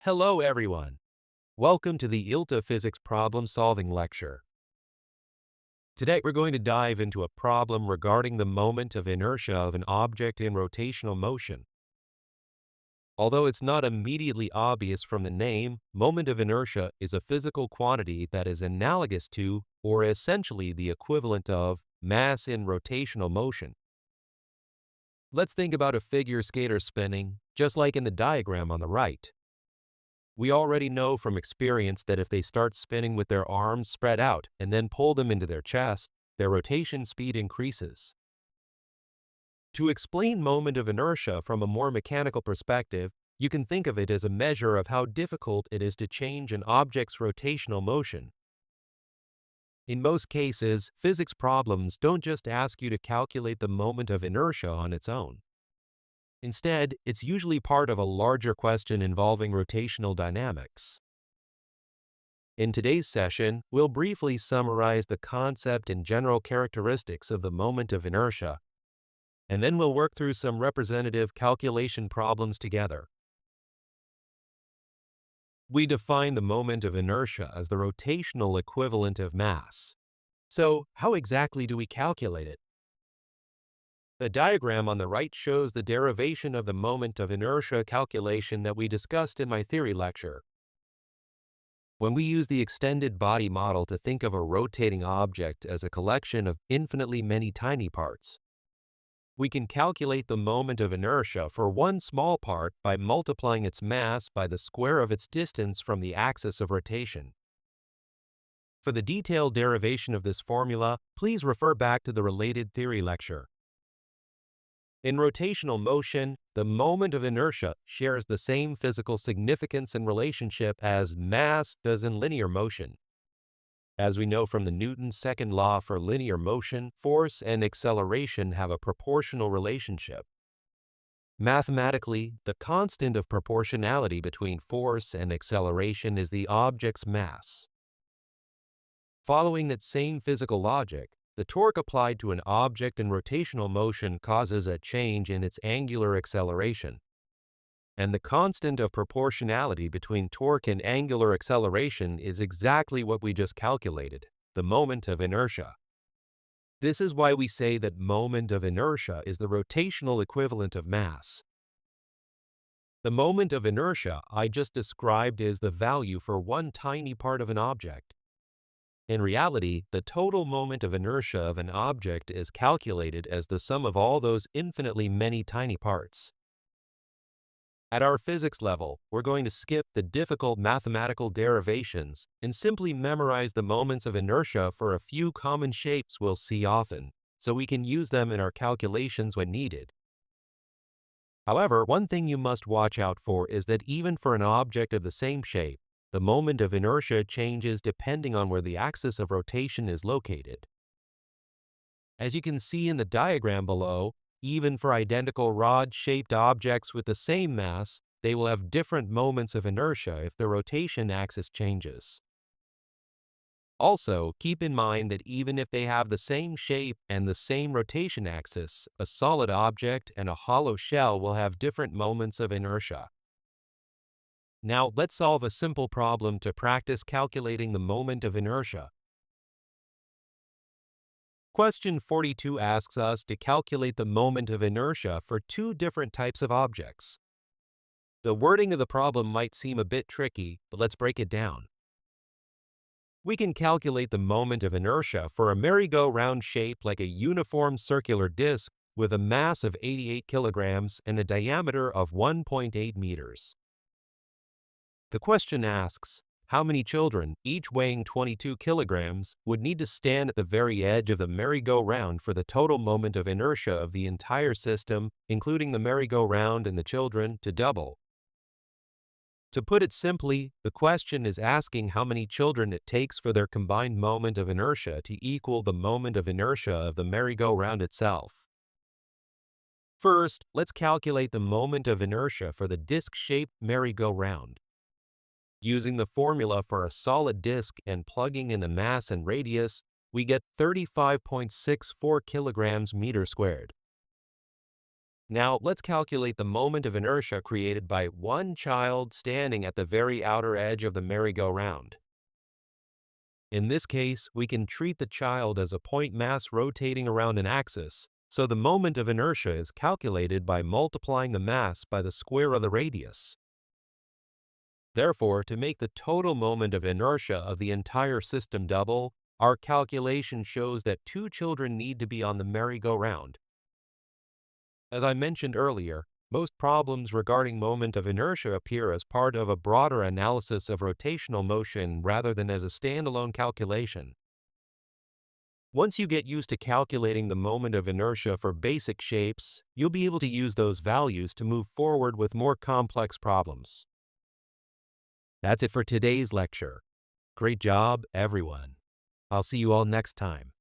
Hello everyone. Welcome to the ILTA Physics Problem Solving Lecture. Today we're going to dive into a problem regarding the moment of inertia of an object in rotational motion. Although it's not immediately obvious from the name, moment of inertia is a physical quantity that is analogous to, or essentially the equivalent of, mass in rotational motion. Let's think about a figure skater spinning, just like in the diagram on the right. We already know from experience that if they start spinning with their arms spread out and then pull them into their chest, their rotation speed increases. To explain moment of inertia from a more mechanical perspective, you can think of it as a measure of how difficult it is to change an object's rotational motion. In most cases, physics problems don't just ask you to calculate the moment of inertia on its own. Instead, it's usually part of a larger question involving rotational dynamics. In today's session, we'll briefly summarize the concept and general characteristics of the moment of inertia, and then we'll work through some representative calculation problems together. We define the moment of inertia as the rotational equivalent of mass. So, how exactly do we calculate it? The diagram on the right shows the derivation of the moment of inertia calculation that we discussed in my theory lecture. When we use the extended body model to think of a rotating object as a collection of infinitely many tiny parts, we can calculate the moment of inertia for one small part by multiplying its mass by the square of its distance from the axis of rotation. For the detailed derivation of this formula, please refer back to the related theory lecture. In rotational motion, the moment of inertia shares the same physical significance and relationship as mass does in linear motion. As we know from the Newton's second law for linear motion, force and acceleration have a proportional relationship. Mathematically, the constant of proportionality between force and acceleration is the object's mass. Following that same physical logic, the torque applied to an object in rotational motion causes a change in its angular acceleration. And the constant of proportionality between torque and angular acceleration is exactly what we just calculated, the moment of inertia. This is why we say that moment of inertia is the rotational equivalent of mass. The moment of inertia I just described is the value for one tiny part of an object. In reality, the total moment of inertia of an object is calculated as the sum of all those infinitely many tiny parts. At our physics level, we're going to skip the difficult mathematical derivations and simply memorize the moments of inertia for a few common shapes we'll see often, so we can use them in our calculations when needed. However, one thing you must watch out for is that even for an object of the same shape, the moment of inertia changes depending on where the axis of rotation is located. As you can see in the diagram below, even for identical rod-shaped objects with the same mass, they will have different moments of inertia if the rotation axis changes. Also, keep in mind that even if they have the same shape and the same rotation axis, a solid object and a hollow shell will have different moments of inertia. Now, let's solve a simple problem to practice calculating the moment of inertia. Question 42 asks us to calculate the moment of inertia for two different types of objects. The wording of the problem might seem a bit tricky, but let's break it down. We can calculate the moment of inertia for a merry-go-round shape like a uniform circular disc with a mass of 88 kilograms and a diameter of 1.8 meters. The question asks, how many children, each weighing 22 kilograms, would need to stand at the very edge of the merry-go-round for the total moment of inertia of the entire system, including the merry-go-round and the children, to double? To put it simply, the question is asking how many children it takes for their combined moment of inertia to equal the moment of inertia of the merry-go-round itself. First, let's calculate the moment of inertia for the disc-shaped merry-go-round. Using the formula for a solid disk and plugging in the mass and radius, we get 35.64 kilograms meter squared. Now, let's calculate the moment of inertia created by one child standing at the very outer edge of the merry-go-round. In this case, we can treat the child as a point mass rotating around an axis, so the moment of inertia is calculated by multiplying the mass by the square of the radius. Therefore, to make the total moment of inertia of the entire system double, our calculation shows that two children need to be on the merry-go-round. As I mentioned earlier, most problems regarding moment of inertia appear as part of a broader analysis of rotational motion rather than as a standalone calculation. Once you get used to calculating the moment of inertia for basic shapes, you'll be able to use those values to move forward with more complex problems. That's it for today's lecture. Great job, everyone. I'll see you all next time.